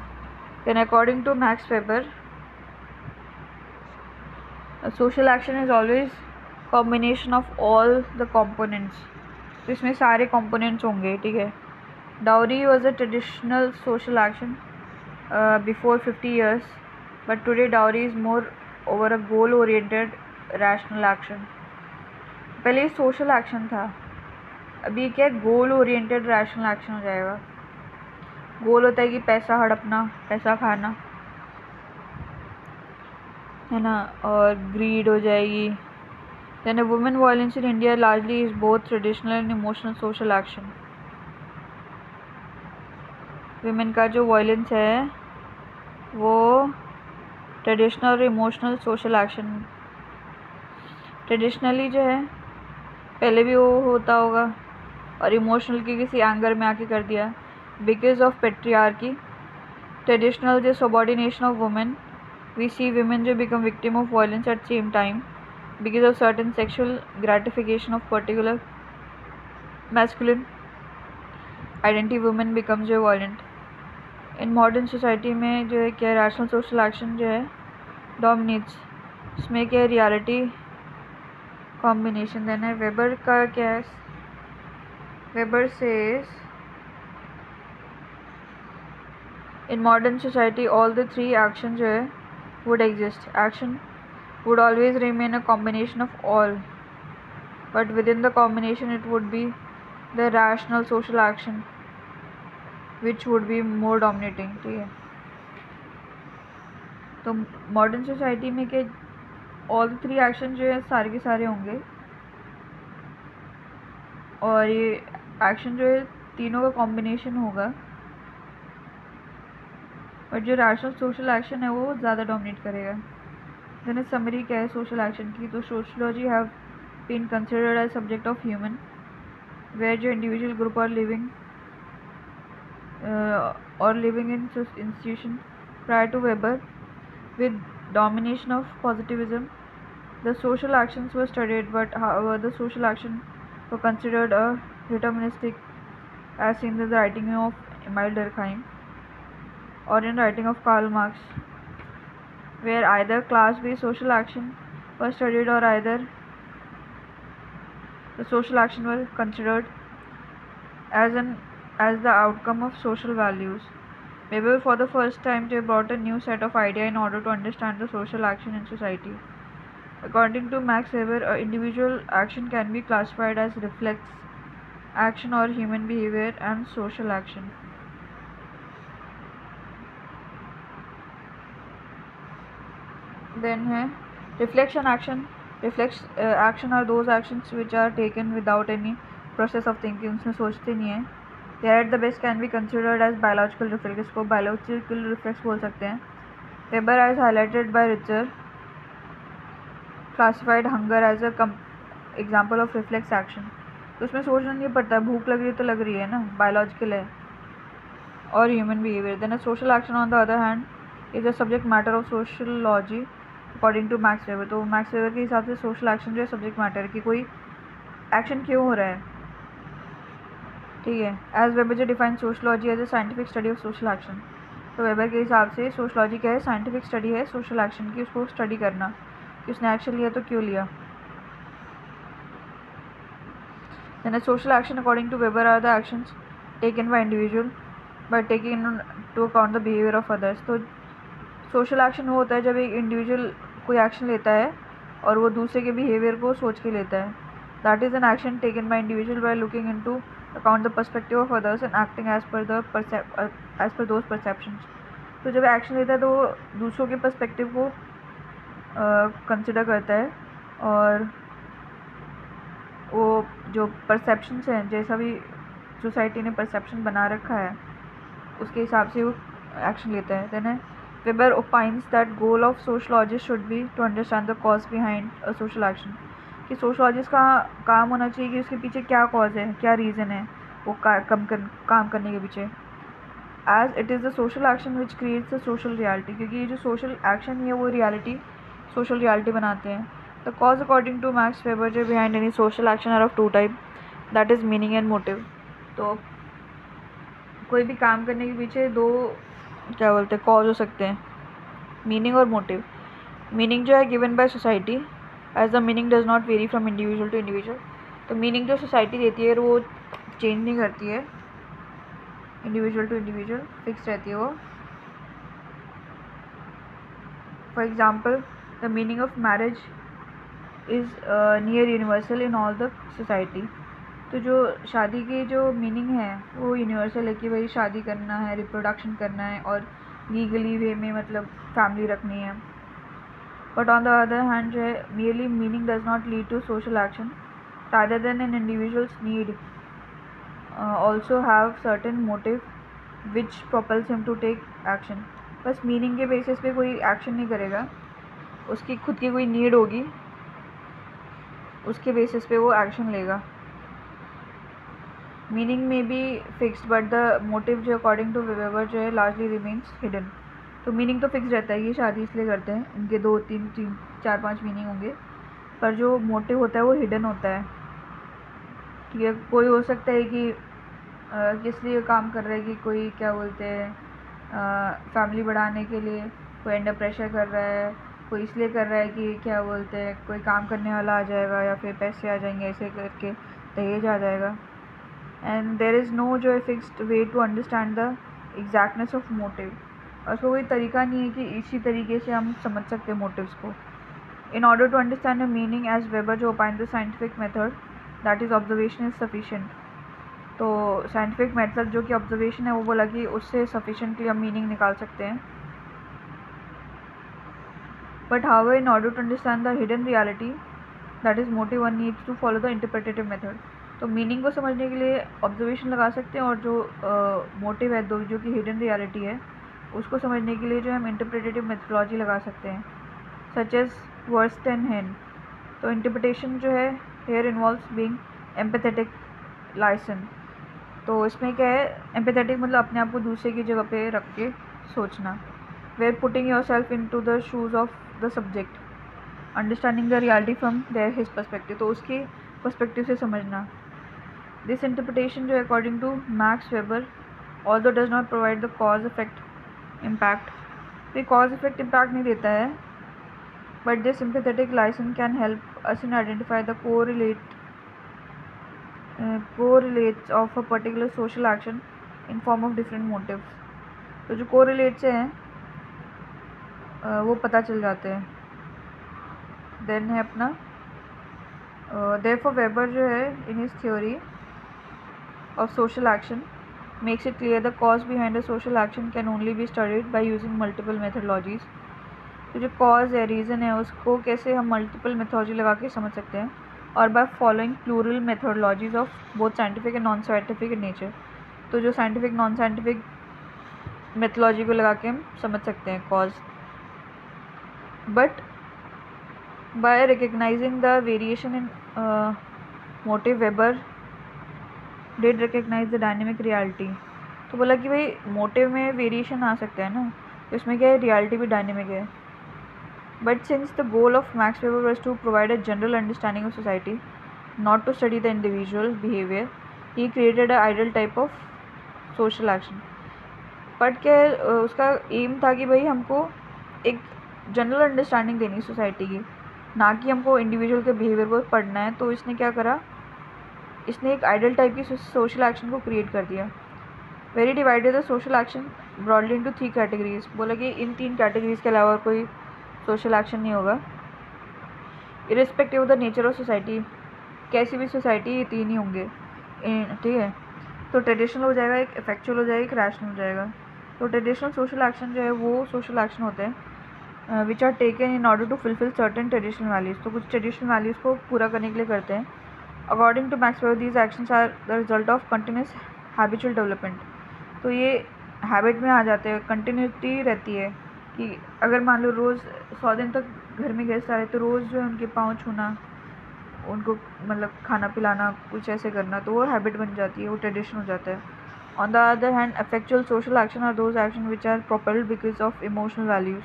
Then according to Max Weber social action is always combination of all the components. तो इसमें सारे कंपोनेंट्स होंगे, ठीक है। Dowry was a traditional social action before 50 years but today dowry is more over a goal oriented rational action. पहले ये social action था, अभी क्या गोल ओरिएंटेड रैशनल एक्शन हो जाएगा। गोल होता है कि पैसा हड़पना, पैसा खाना, है ना, और ग्रीड हो जाएगी। Then a women violence in India largely is both traditional and emotional social action. Women का जो violence है वो ट्रेडिशनल और इमोशनल सोशल एक्शन। ट्रेडिशनली जो है पहले भी वो होता होगा और इमोशनल की किसी एंगर में आके कर दिया बिकॉज ऑफ पेट्रियार्की। ट्रेडिशनल जो subordination of women, we see women जो become victim of violence at same time because of certain sexual gratification of particular masculine identity women becomes जो violent। in modern society में जो है क्या rational social action जो है dominates। इसमें क्या reality combination देना है। वेबर का क्या है, weber says in modern society all the three actions जो है would exist। action would always remain a combination of all, but within the combination it would be the rational social action which would be more dominating। ठीक है, तो modern society में के all three action जो है सारे के सारे होंगे और ये एक्शन जो है तीनों का कॉम्बिनेशन होगा, बट जो रैशनल सोशल एक्शन है वो ज़्यादा डोमिनेट करेगा। देन समरी क्या है सोशल एक्शन की, तो sociology have been considered as subject of human where जो individual group are living in institution prior to Weber with domination of positivism the social actions were studied, but however the social action were considered a deterministic as in the writing of Emile Durkheim or in writing of Karl Marx, where either class-based social action was studied or either the social action were considered as the outcome of social values. Weber for the first time they brought a new set of ideas in order to understand the social action in society. According to Max Weber, an individual action can be classified as reflex action or human behavior and social action. Then है reflection action. Reflex action are those actions which are taken without any process of thinking, उसमें सोचते नहीं है, they are at the best can be considered as biological reflex, इसको biological reflex बोल सकते हैं. Weber as highlighted by Ritzer classified hunger as a example of reflex action. तो उसमें सोचना नहीं पड़ता, भूख लग रही है तो लग रही है ना, बायोलॉजिकल है. और human behaviour. Then a social action on the other hand is a subject matter of sociology according to Max Weber. तो मैक्स वेबर के हिसाब से सोशल एक्शन जो है सब्जेक्ट मैटर है कि कोई एक्शन क्यों हो रहा है. ठीक है. एज वेबर जो define sociology as a scientific study of social action. तो वेबर के हिसाब से सोशलॉजी क्या है, साइंटिफिक स्टडी है सोशल एक्शन की, उसको स्टडी करना कि उसने एक्शन लिया तो क्यों लिया. Then a social action according to Weber are the actions taken by individual by taking into account the behavior of others. तो सोशल एक्शन वो होता है जब एक इंडिविजुअल कोई एक्शन लेता है और वो दूसरे के बिहेवियर को सोच के लेता है. That is an action taken by individual by looking into account the perspective of others and acting as per those perceptions. तो जब एक्शन लेता है तो वो दूसरों के पर्सपेक्टिव को कंसिडर करता है और वो जो परसेप्शंस हैं, जैसा भी सोसाइटी ने परसेप्शन बना रखा है उसके हिसाब से वो एक्शन लेता है. Then Weber opines that goal of sociologist should be to understand the cause behind a social action. कि सोशलॉजिस्ट का काम होना चाहिए कि उसके पीछे क्या कॉज है, क्या रीज़न है वो काम करने के पीछे. As it is the social action which creates the social reality. क्योंकि ये जो सोशल एक्शन है वो रियलिटी, सोशल रियलिटी बनाते हैं. The cause according to Max Weber जो behind any social action are of two type, that is meaning and motive. तो कोई भी काम करने के पीछे दो क्या बोलते हैं कॉज हो सकते हैं, मीनिंग और मोटिव. मीनिंग जो है given by society as the meaning does not vary from individual to individual. तो मीनिंग जो सोसाइटी देती है वो चेंज नहीं करती है, इंडिविजुअल टू इंडिविजुअल फिक्स रहती है वो. For example the meaning of marriage is near universal in all the society. तो जो शादी की जो मीनिंग है वो यूनिवर्सल है कि भाई शादी करना है, रिप्रोडक्शन करना है और लीगली वे में मतलब फैमिली रखनी है. But on the other hand जो है merely meaning does not lead to social action rather than an individuals need also have certain motive which propels him to take action. बस मीनिंग के basis पे कोई action नहीं करेगा, उसकी खुद की कोई नीड होगी, उसके बेसिस पे वो एक्शन लेगा. मीनिंग में be fixed but the motive जो अकॉर्डिंग टू वेबर जो है लार्जली रिमेन्स हिडन. तो मीनिंग तो फिक्स रहता है, ये शादी इसलिए करते हैं, इनके 2 3 4 5 मीनिंग होंगे, पर जो मोटिव होता है वो हिडन होता है. ठीक है. कोई हो सकता है कि किस लिए काम कर रहा है, कि कोई क्या बोलते हैं फैमिली बढ़ाने के लिए, कोई अंडर प्रेशर कर रहा है, कोई इसलिए कर रहा है कि क्या बोलते हैं कोई काम करने वाला आ जाएगा या फिर पैसे आ जाएंगे, ऐसे करके दहेज आ जाएगा. एंड देर इज़ नो जो है fixed way to understand the exactness of motive. और उसको कोई तरीका नहीं है कि इसी तरीके से हम समझ सकते हैं मोटिव्स को. In order to understand the meaning as Weber जो opine the scientific method that is observation is sufficient. तो साइंटिफिक मेथड जो कि ऑब्जर्वेशन है वो बोला कि उससे सफिशिएंटली हम मीनिंग निकाल सकते हैं. But however, in order to understand the hidden reality, that is motive, one needs to follow the interpretative method. तो मीनिंग को समझने के लिए ऑब्जर्वेशन लगा सकते हैं और जो मोटिव है दो जो कि हिडन रियलिटी है उसको समझने के लिए जो हम इंटरप्रेटेटिव मेथोडोलॉजी लगा सकते हैं, such as verstehen. तो इंटरप्रिटेशन जो है here involves being empathetic liaison. तो इसमें क्या है, एम्पैथेटिक मतलब अपने आप को दूसरे की जगह पे रख के सोचना. Where putting yourself in to the shoes of the subject, understanding the reality from there his perspective. तो उसके पर्सपेक्टिव से समझना. दिस इंटरप्रिटेशन जो according to Max Weber although does not provide the cause effect impact. तो cause effect impact नहीं देता है, but this sympathetic liaison can help us in identify the correlates of a particular social action in form of different motives. तो जो correlates हैं वो पता चल जाते हैं. देन है अपना देयरफॉर वेबर जो है in his theory of social action makes it clear the cause behind a social action can only be studied by using multiple methodologies. तो जो कॉज है, रीज़न है, उसको कैसे हम मल्टीपल मेथोडोलॉजी लगा के समझ सकते हैं, और by following plural methodologies of both scientific and non scientific in nature. तो जो साइंटिफिक नॉन साइंटिफिक मेथोलॉजी को लगा के हम समझ सकते हैं cause. But by recognising the variation in motive Weber did recognise the dynamic reality. तो बोला कि भाई मोटिव में वेरिएशन आ सकता है ना, तो इसमें क्या है, रियलिटी भी डायनेमिक है. But since the goal of Max Weber was to provide a general understanding of society, not to study the individual behavior, he created an ideal type of social action. But क्या उसका M था कि भाई हमको एक general understanding देनी society की, ना कि हमको इंडिविजुअल के बिहेवियर को पढ़ना है. तो इसने क्या करा, इसने एक आइडियल टाइप की सोशल एक्शन को क्रिएट कर दिया. Very divided the social action broadly into 3 categories. बोला कि इन 3 कैटेगरीज के अलावा कोई सोशल एक्शन नहीं होगा. Irrespective of the nature of society, कैसी भी सोसाइटी ये 3 ही होंगे, ठीक है. तो ट्रेडिशनल हो जाएगा, एक इफेक्चुअल हो जाएगा, एक रैशनल हो जाएगा. तो ट्रेडिशनल सोशल एक्शन जो है वो सोशल एक्शन होते हैं which are taken in order to fulfil certain traditional values. तो कुछ ट्रेडिशनल वैल्यूज़ को पूरा करने के लिए करते हैं. According to Max Weber these actions are the result of continuous habitual development. तो ये हैबिट में आ जाते हैं, कंटिन्यूटी रहती है कि अगर मान लो रोज़ 100 दिन तक घर में गेस्ट आ रहे तो रोज़ जो है उनके पाँव छूना, उनको मतलब खाना पिलाना, कुछ ऐसे करना, तो वो हैबिट बन जाती है, वो ट्रेडिशन हो जाता है. On the other hand affectual social action are those action which are propelled because of emotional values.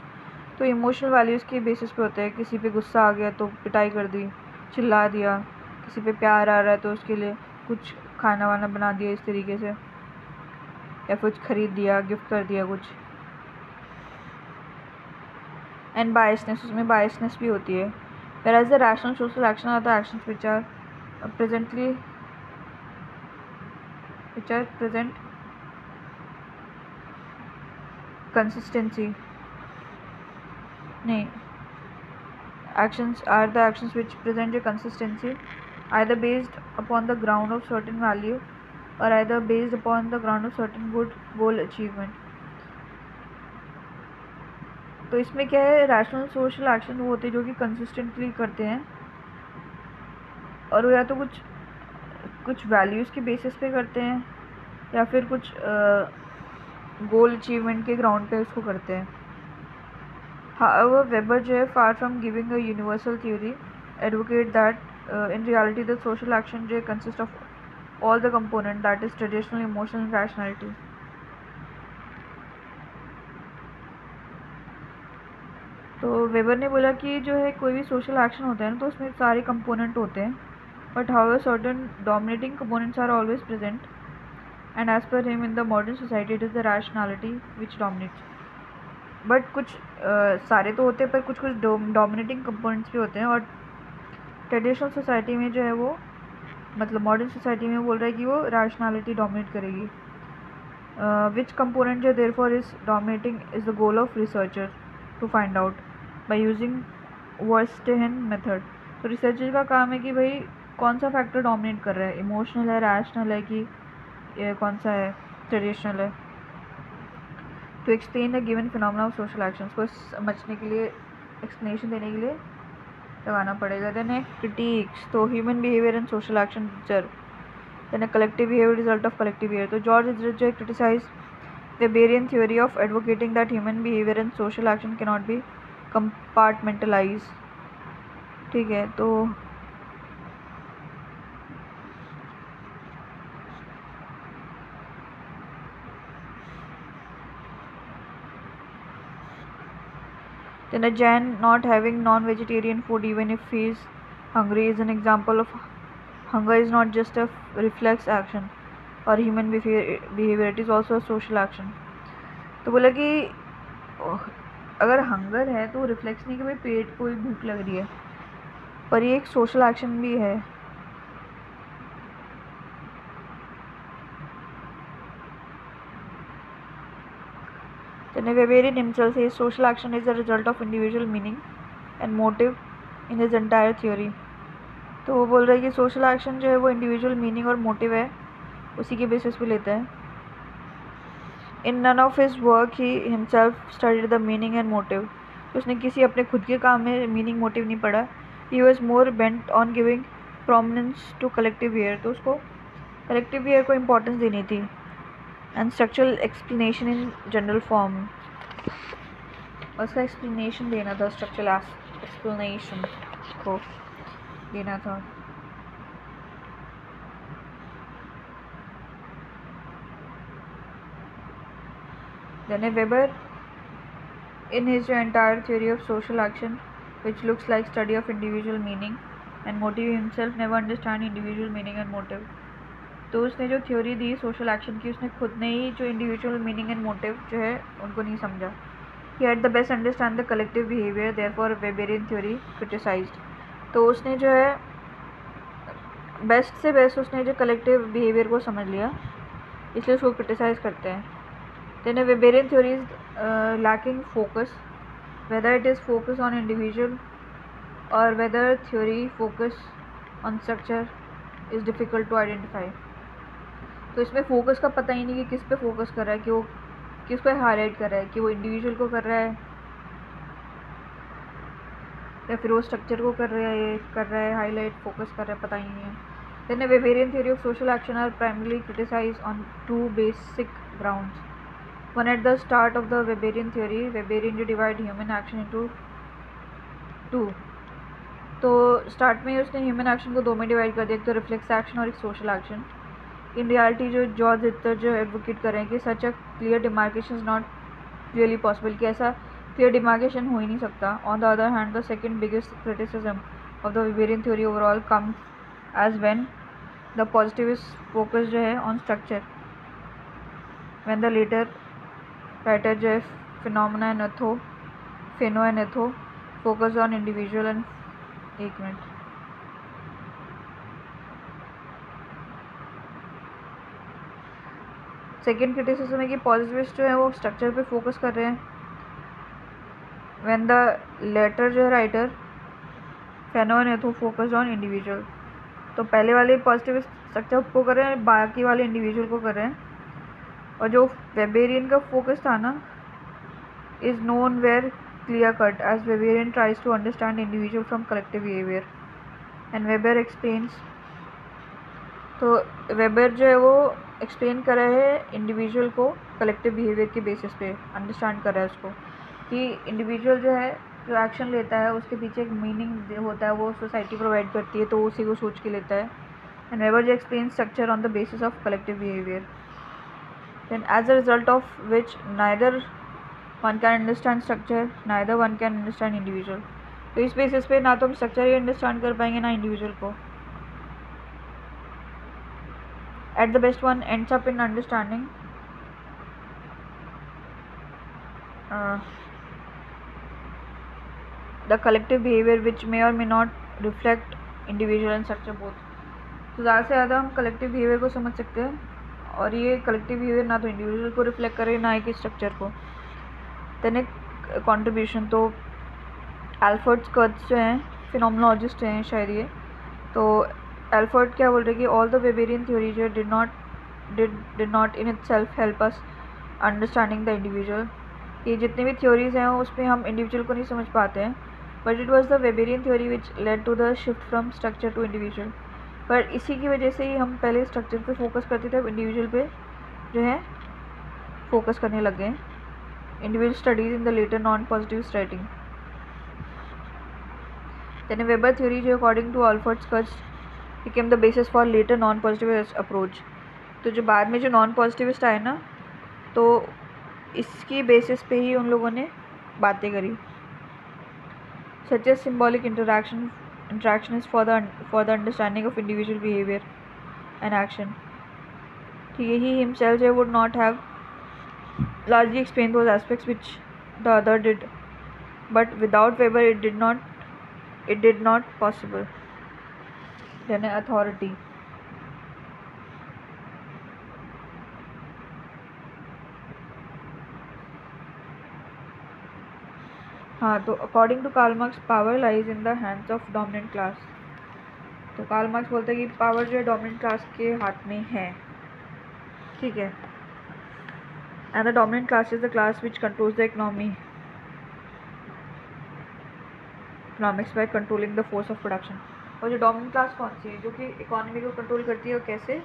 तो इमोशनल वैल्यूज़ के बेसिस पे होते हैं. किसी पे गुस्सा आ गया तो पिटाई कर दी, चिल्ला दिया. किसी पे प्यार आ रहा है तो उसके लिए कुछ खाना वाना बना दिया इस तरीके से, या कुछ खरीद दिया, गिफ्ट कर दिया कुछ. एंड बायसनेस, उसमें बायसनेस भी होती है. Whereas the rational social action are the actions which are present consistency. नहीं, actions are the actions which present a consistency, either based upon the ground of certain value or either based upon the ground of certain good goal achievement. तो इसमें क्या है, rational social action वो होते हैं जो कि कंसिस्टेंटली करते हैं, और वो या तो कुछ वैल्यूज़ के बेसिस पे करते हैं या फिर कुछ गोल अचीवमेंट के ग्राउंड पे उसको करते हैं. हाउएवर वेबर जो है, far from giving a universal theory, advocate that in reality the social action जो consist of all the component that is traditional, emotional, rationality. तो वेबर ने बोला कि जो है कोई भी सोशल एक्शन होता है ना, तो उसमें सारे कंपोनेंट होते हैं, but however certain dominating components are always present, and as per him in the modern society it is the rationality which dominates. But कुछ सारे तो होते हैं, पर कुछ डोमिनेटिंग कंपोनेंट्स भी होते हैं. और ट्रेडिशनल सोसाइटी में जो है वो, मतलब मॉडर्न सोसाइटी में बोल रहा है कि वो रैशनैलिटी डोमिनेट करेगी. विच कंपोनेंट जो therefore is dominating is the goal of researcher to find out by using verstehen method. तो रिसर्चर का काम है कि भाई कौन सा फैक्टर डोमिनेट कर रहा है, इमोशनल है, रैशनल है, कि ये कौन सा है, ट्रेडिशनल है. To explain the given phenomena of social actions, को समझने के लिए, एक्सप्लेनेशन देने के लिए लगाना पड़ेगा. देन है क्रिटिक्स, तो human behaviour and social action teacher. Then collective behaviour, result of collective behaviour. तो जॉर्ज इजरेट जो है criticise Weberian theory of advocating that human behaviour and social action can not be compartmentalise. ठीक है, तो then a Jain not having non-vegetarian food even if he is hungry is an example of hunger is not just a reflex action or human behavior, it is also a social action. तो बोला कि अगर hunger है तो reflex नहीं कि भाई पेट को भूख लग रही है, पर ये एक सोशल एक्शन भी है. Then Weberian himself says social action is a result of individual meaning and motive in his entire theory. तो वो बोल रहा है कि सोशल एक्शन जो है वो इंडिविजुअल मीनिंग और मोटिव है, उसी के बेसिस पे लेता है. In none of his work he himself studied the meaning and motive. उसने किसी अपने खुद के काम में मीनिंग मोटिव नहीं पढ़ा. He was more bent on giving prominence to collective behaviour. तो उसको कलेक्टिव बिहेवियर को इम्पोर्टेंस देनी थी. And structural explanation in general form, उसका एक्सप्लेनेशन देना था, स्ट्रक्चरल एक्सप्लेनेशन को देना था. Then Weber, in his entire theory of social action, which looks like study of individual meaning and motive, himself never understand individual meaning and motive. तो उसने जो theory दी social action की, उसने खुद ने ही जो इंडिविजुअल मीनिंग एंड मोटिव जो है उनको नहीं समझा. He had the best understand the collective behavior, therefore Weberian theory criticized. तो उसने जो है बेस्ट से बेस्ट उसने जो कलेक्टिव बिहेवियर को समझ लिया, इसलिए उसको क्रिटिसाइज करते हैं. Then a Weberian theory is lacking focus, whether it is focus on individual or whether theory focus on structure is difficult to identify. तो इसमें फोकस का पता ही नहीं कि किस पे फोकस कर रहा है, कि वो किस पे हाईलाइट कर रहा है, कि वो इंडिविजुअल को कर रहा है या फिर वो स्ट्रक्चर को कर रहा है हाईलाइट, फोकस कर रहा है, पता ही नहीं है. Then a Weberian theory of social action are primarily criticized on two basic grounds. One, at the start of the Weberian theory, Weberian जो divide human action into two. तो स्टार्ट में उसने ह्यूमन एक्शन को दो में divide कर दिया, एक तो रिफ्लेक्स एक्शन और एक सोशल एक्शन. इन रियलिटी जो जॉर्ज रिटर जो एडवोकेट कर रहे हैं कि such a clear demarcation is not really possible, कि ऐसा क्लियर डिमार्केशन हो ही नहीं सकता. On the other hand, the second biggest criticism of the Weberian theory overall comes as when the positivist focus जो है on structure, when the latter writer जो है phenomena and ethno focus on individual and. एक minute, second criticism है कि positivist जो है वो स्ट्रक्चर पे फोकस कर रहे हैं, व्हेन द लेटर जो है राइटर फेनो and ethno focus on individual. तो पहले वाले पॉजिटिविस्ट स्ट्रक्चर को कर रहे हैं, बाकी वाले इंडिविजुअल को कर रहे हैं. और जो वेबेरियन का फोकस था ना, is nowhere clear cut as Weberian tries to understand individual from collective behaviour and Weber explains. तो वेबर जो है वो एक्सप्लेन कर रहा है इंडिविजुअल को कलेक्टिव बिहेवियर के बेसिस पे अंडरस्टैंड कर रहा है उसको, कि इंडिविजुअल जो है जो एक्शन लेता है उसके पीछे एक मीनिंग होता है, वो सोसाइटी प्रोवाइड करती है, तो उसी को सोच के लेता है. एंड वेबर जो explain structure on the basis of collective behaviour, then as a result of which neither one can understand structure, neither one can understand individual. तो इस बेसिस पे ना तो हम स्ट्रक्चर ही अंडरस्टैंड कर पाएंगे ना इंडिविजुअल को. At the best, one ends up in understanding the collective behavior which may or may not reflect individual and structure both. तो ज़्यादा से ज़्यादा हम कलेक्टिव बिहेवियर को समझ सकते हैं, और ये कलेक्टिव बिहेवियर ना तो इंडिविजुअल को रिफ्लेक्ट करे ना ही स्ट्रक्चर को. देन एक कॉन्ट्रीब्यूशन, तो एल्फर्ड कर्ट्ज जो हैं फिनोमेनोलॉजिस्ट हैं शायद ये, तो एल्फर्ड क्या बोल रहे हैं कि ऑल द वेबेरियन थ्योरी जो did not in itself help us understanding the individual. ये जितने भी थ्योरीज हैं उसमें हम इंडिविजुअल को नहीं समझ पाते हैं, but it was the Weberian theory which led to the shift from structure to individual. पर इसी की वजह से ही हम पहले स्ट्रक्चर पे फोकस करते थे, अब इंडिविजुअल पे जो है फोकस करने लग गए. Individual studies in the latter non positive writing. Then Weber theory जो according to Alfred Kurtz became the basis for later non-positivist approach. तो जो बाद में जो नॉन पॉजिटिविस्ट आए ना, तो इसकी बेसिस पे ही उन लोगों ने बातें करी. Such as symbolic interaction is for the understanding of individual behaviour and action. ठीक है, he himself would not have largely explained those aspects which the other did, but without Weber it did not possible. Then authority. हाँ, तो according to Karl Marx power lies in the hands of dominant class. तो Karl Marx बोलते हैं कि power जो है dominant class के हाथ में है. ठीक है, and the dominant class is the class which controls the economics bye controlling the force of production. और जो डोमिनेंट क्लास कौन सी है, जो कि इकोनॉमी को कंट्रोल करती है, और कैसे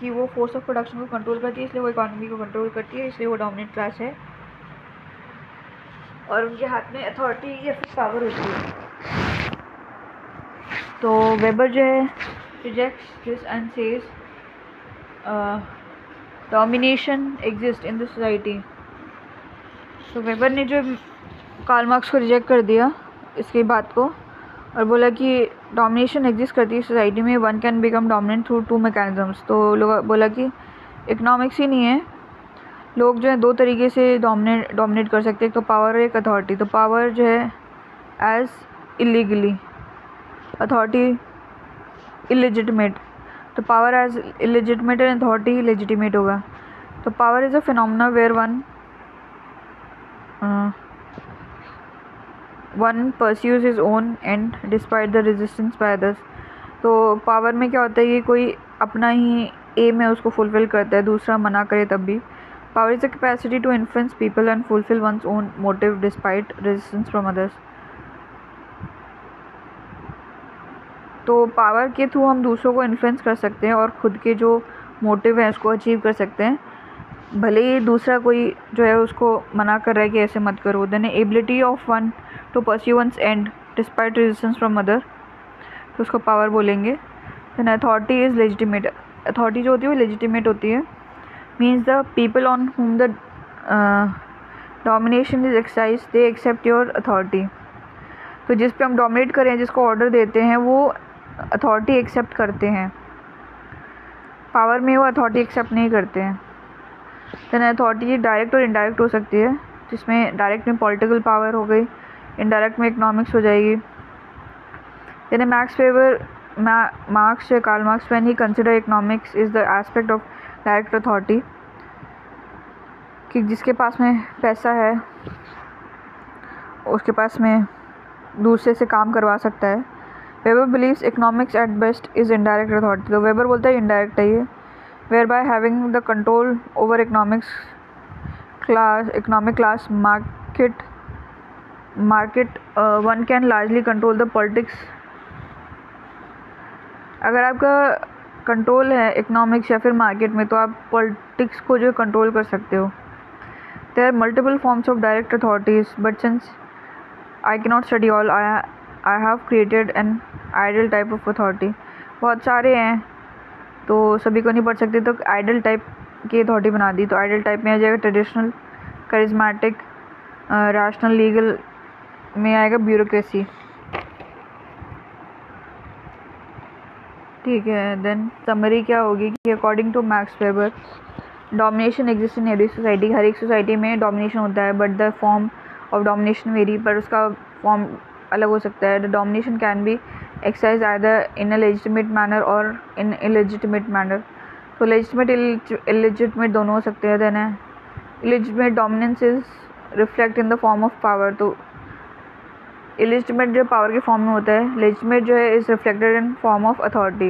कि वो फोर्स ऑफ प्रोडक्शन को कंट्रोल करती है, इसलिए वो इकोनॉमी को कंट्रोल करती है, इसलिए वो डोमिनेंट क्लास है और उनके हाथ में अथॉरिटी या फिर पावर होती है। तो वेबर जो है rejects this and says domination exist in the society. तो वेबर ने जो कार्ल मार्क्स को रिजेक्ट कर दिया इसकी बात को और बोला कि डोमिनेशन एग्जिस्ट करती है सोसाइटी में, one can become dominant through two mechanisms. तो लोग बोला कि इकोनॉमिक्स ही नहीं है, लोग जो है दो तरीके से डोमिनेट कर सकते हैं, एक तो पावर और एक अथॉरिटी। तो पावर जो है एज इलीगली, अथॉरिटी इलेजिटिमेट। तो power as illegitimate and authority legitimate होगा। तो power is a phenomena where one pursues his own end despite the resistance by others. तो पावर में क्या होता है कि कोई अपना ही एम है उसको फुलफिल करता है, दूसरा मना करे तब भी। Power is the capacity to influence people and fulfil one's own motive despite resistance from others. तो पावर के थ्रू हम दूसरों को इन्फ्लुएंस कर सकते हैं और ख़ुद के जो मोटिव है उसको अचीव कर सकते हैं, भले ही दूसरा कोई जो है उसको मना कर रहा है कि ऐसे मत करो। Then ability of one to pursue one's end despite resistance from other, तो उसको पावर बोलेंगे। Then authority is legitimate. Authority जो होती है वो लेजिटिमेट होती है, means the people on whom the domination is exercise they accept your authority. तो जिस पे हम डोमिनेट करें, जिसको ऑर्डर देते हैं, वो अथॉरिटी एक्सेप्ट करते हैं। पावर में वो अथॉरिटी एक्सेप्ट नहीं करते हैं। देन अथॉरिटी डायरेक्ट और इनडायरेक्ट हो सकती है, जिसमें डायरेक्ट में पॉलिटिकल पावर हो गई, इनडायरेक्ट में इकोनॉमिक्स हो जाएगी। Then Max Weber Marx Karl Marx when he consider economics is the aspect of direct authority, कि जिसके पास में पैसा है उसके पास में दूसरे से काम करवा सकता है। Weber believes economics at best is indirect authority. तो वेबर बोलता है इनडायरेक्ट है ये, where by having the control over economic class market one can largely control the politics. अगर आपका कंट्रोल है इकोनॉमिक्स या फिर मार्केट में, तो आप पॉलिटिक्स को जो कंट्रोल कर सकते हो। There are multiple forms of direct authorities, but since I can not study all, I have created an ideal type of authority. बहुत सारे हैं तो सभी को नहीं पढ़ सकते, तो आइडियल टाइप की अथॉरिटी बना दी। तो आइडियल टाइप में आ जाएगा ट्रेडिशनल, करिज्मेटिक, रैशनल, लीगल में आएगा ब्यूरोक्रेसी। ठीक है, देन समरी क्या होगी कि according to Max Weber domination exist in every society. हर एक सोसाइटी में डोमिनेशन होता है, but the form of domination vary, पर उसका फॉर्म अलग हो सकता है। The domination can be exercise either in a legitimate manner और इन इलेजिटिमेट मैनर। तो लेजिटिमेट इलेजिटिमेट दोनों हो सकते हैं। Then illegitimate dominance is reflect in the form of power. तो इलेजिटिमेट जो पावर के फॉर्म में होता है, लेजिटिमेट जो है is reflected in form of authority.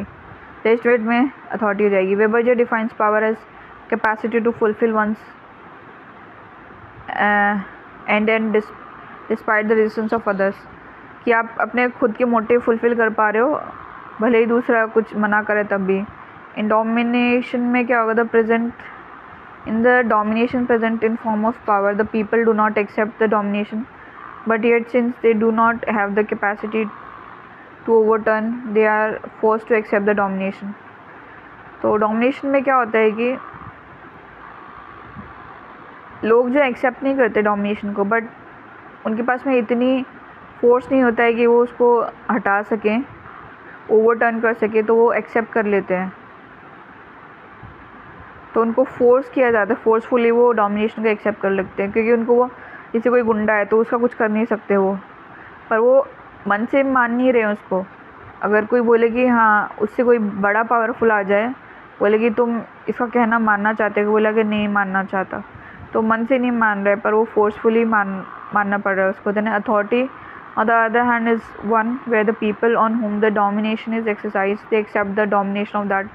Legitimate में अथॉरिटी हो जाएगी। वेबर जो defines power as capacity to fulfil one's end despite the resistance of others, कि आप अपने खुद के मोटिव फुलफिल कर पा रहे हो भले ही दूसरा कुछ मना करे तब भी। इन डोमिनेशन में क्या होगा, the present in the domination present in form of power, the people do not accept the domination, but yet since they do not have the capacity to overturn, they are forced to accept the domination. तो domination में क्या होता है कि लोग जो accept नहीं करते डोमिनेशन को, बट उनके पास में इतनी फोर्स नहीं होता है कि वो उसको हटा सकें, ओवरटर्न कर सके, तो वो एक्सेप्ट कर लेते हैं। तो उनको फोर्स किया जाता है, फोर्सफुली वो डोमिनेशन को एक्सेप्ट कर लेते हैं, क्योंकि उनको वो जैसे कोई गुंडा है तो उसका कुछ कर नहीं सकते वो, पर वो मन से मान नहीं रहे हैं उसको। अगर कोई बोले कि हाँ, उससे कोई बड़ा पावरफुल आ जाए, बोले कि तुम इसका कहना मानना चाहते हो, बोला कि नहीं मानना चाहता, तो मन से नहीं मान रहे, पर वो फोर्सफुली मानना पड़ रहा है उसको। Then authority on the other hand is one where the people on whom the domination is exercised, they accept the domination of that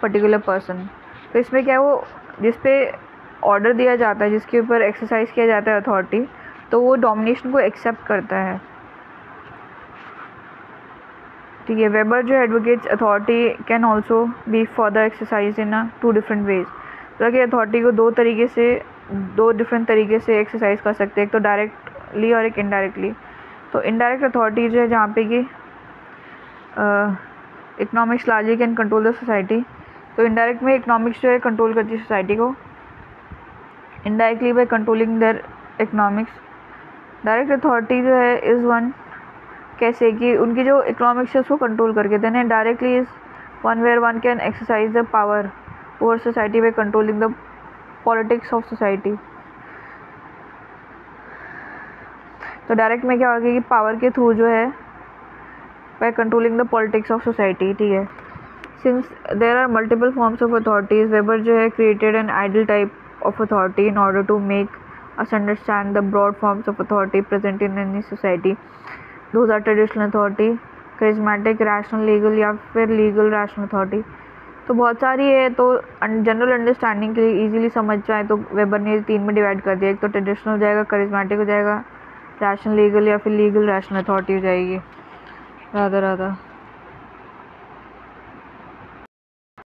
particular person। तो इसमें क्या है, वो जिस पे ऑर्डर दिया जाता है, जिसके ऊपर एक्सरसाइज किया जाता है अथॉरिटी, तो वो डोमिनेशन को एक्सेप्ट करता है। ठीक है। वेबर जो advocates authority can also be further exercise in two different ways. मतलब कि अथॉरिटी को दो डिफरेंट तरीके से एक्सरसाइज कर सकते हैं, एक तो डायरेक्टली और एक इनडायरेक्टली। तो इनडायरेक्ट अथॉरिटी जो है जहाँ पे कि economics largely can control the society. तो इनडायरेक्ट में इकोनॉमिक्स जो है कंट्रोल करती है सोसाइटी को, indirectly by controlling their economics. Direct authority जो है इज़ वन, कैसे कि उनकी जो इकोनॉमिक्स है उसको कंट्रोल करके। Then directly is one where one can exercise the power over society by controlling the politics of society. तो डायरेक्ट में क्या होगा कि पावर के थ्रू जो है by controlling the politics of society, ठीक है। Since there are multiple forms of authorities, Weber जो है created an ideal type of authority in order to make us understand the broad forms of authority present in any society. Those are traditional authority, charismatic, rational, legal या फिर legal rational authority। तो बहुत सारी है, तो general understanding के लिए easily समझ जाए तो वेबर ने 3 में डिवाइड कर दिया। एक तो ट्रेडिशनल हो जाएगा, करिज्मेटिक हो जाएगा, रैशनल लीगल या फिर लीगल रैशनल अथॉरिटी हो जाएगी। राधा राधा।